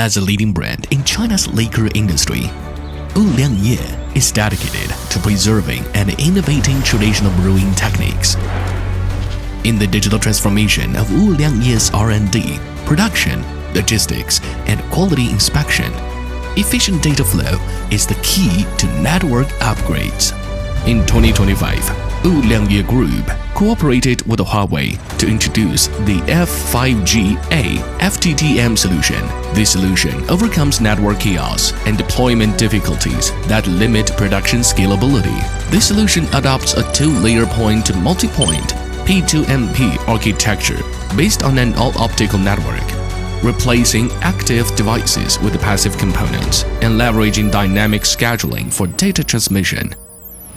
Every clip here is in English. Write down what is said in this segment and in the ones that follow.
As a leading brand in China's liquor industry, Wuliangye is dedicated to preserving and innovating traditional brewing techniques. In the digital transformation of Wuliangye's R&D, production, logistics, and quality inspection, efficient data flow is the key to network upgrades. In 2025, Wuliangye Group cooperated with Huawei to introduce the F5G-A FTTM solution. This solution overcomes network chaos and deployment difficulties that limit production scalability. This solution adopts a two-layer point-to-multipoint P2MP architecture based on an all-optical network, replacing active devices with passive components and leveraging dynamic scheduling for data transmission.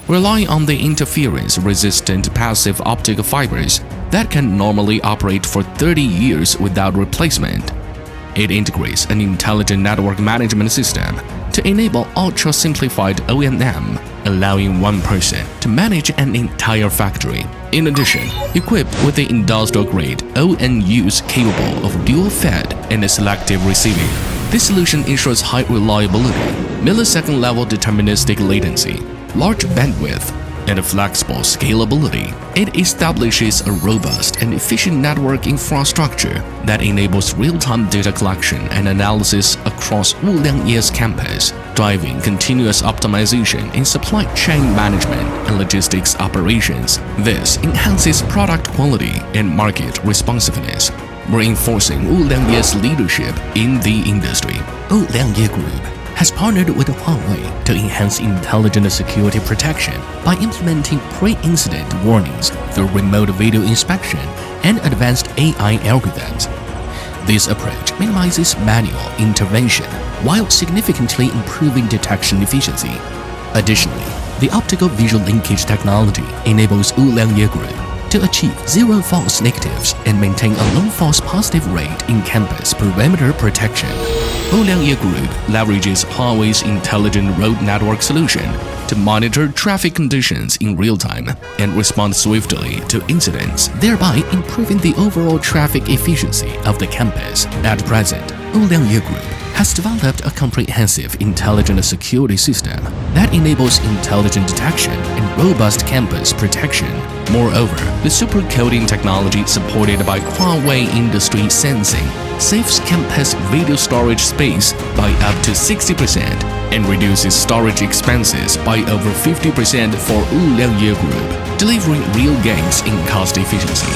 Relying on the interference-resistant passive optical fibers that can normally operate for 30 years without replacement, it integrates an intelligent network management system to enable ultra-simplified O&M, allowing one person to manage an entire factory. In addition, equipped with the industrial-grade ONUs capable of dual-fed and selective receiving, this solution ensures high reliability, millisecond-level deterministic latency, large bandwidth, and flexible scalability. It establishes a robust and efficient network infrastructure that enables real-time data collection and analysis across Wuliangye's campus, driving continuous optimization in supply chain management and logistics operations. This enhances product quality and market responsiveness, reinforcing Wuliangye's leadership in the industry. Wuliangye Group has partnered with Huawei to enhance intelligent security protection by implementing pre-incident warnings through remote video inspection and advanced AI algorithms. This approach minimizes manual intervention while significantly improving detection efficiency. Additionally, the optical visual linkage technology enables Wuliangye Group to achieve zero false negatives and maintain a low false positive rate in campus perimeter protection. Wuliangye Group leverages Huawei's intelligent road network solution to monitor traffic conditions in real time and respond swiftly to incidents, thereby improving the overall traffic efficiency of the campus. At present, Wuliangye Group has developed a comprehensive intelligent security system that enables intelligent detection and robust campus protection. Moreover, the supercoding technology supported by Huawei Industry Sensing saves campus video storage space by up to 60% and reduces storage expenses by over 50% for Wuliangye Group, delivering real gains in cost efficiency.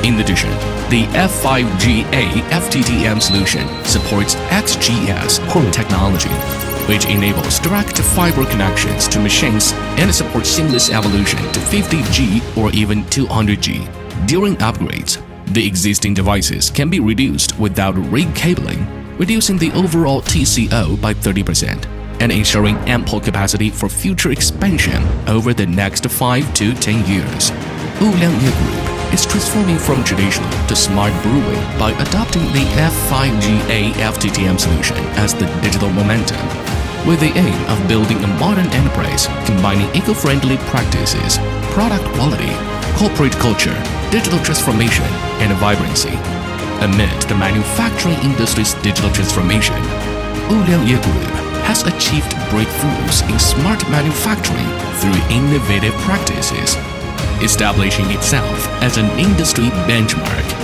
In addition, the F5G-A FTTM solution supports XGS port technology, which enables direct fiber connections to machines and supports seamless evolution to 50G or even 200G. During upgrades, the existing devices can be reduced without recabling, reducing the overall TCO by 30% and ensuring ample capacity for future expansion over the next 5 to 10 years. Wuliangye Group is transforming from traditional to smart brewing by adopting the F5G-A FTTM solution as the digital momentum, with the aim of building a modern enterprise combining eco-friendly practices, product quality, corporate culture, digital transformation, and vibrancy. Amid the manufacturing industry's digital transformation, Wuliangye Group has achieved breakthroughs in smart manufacturing through innovative practices, establishing itself as an industry benchmark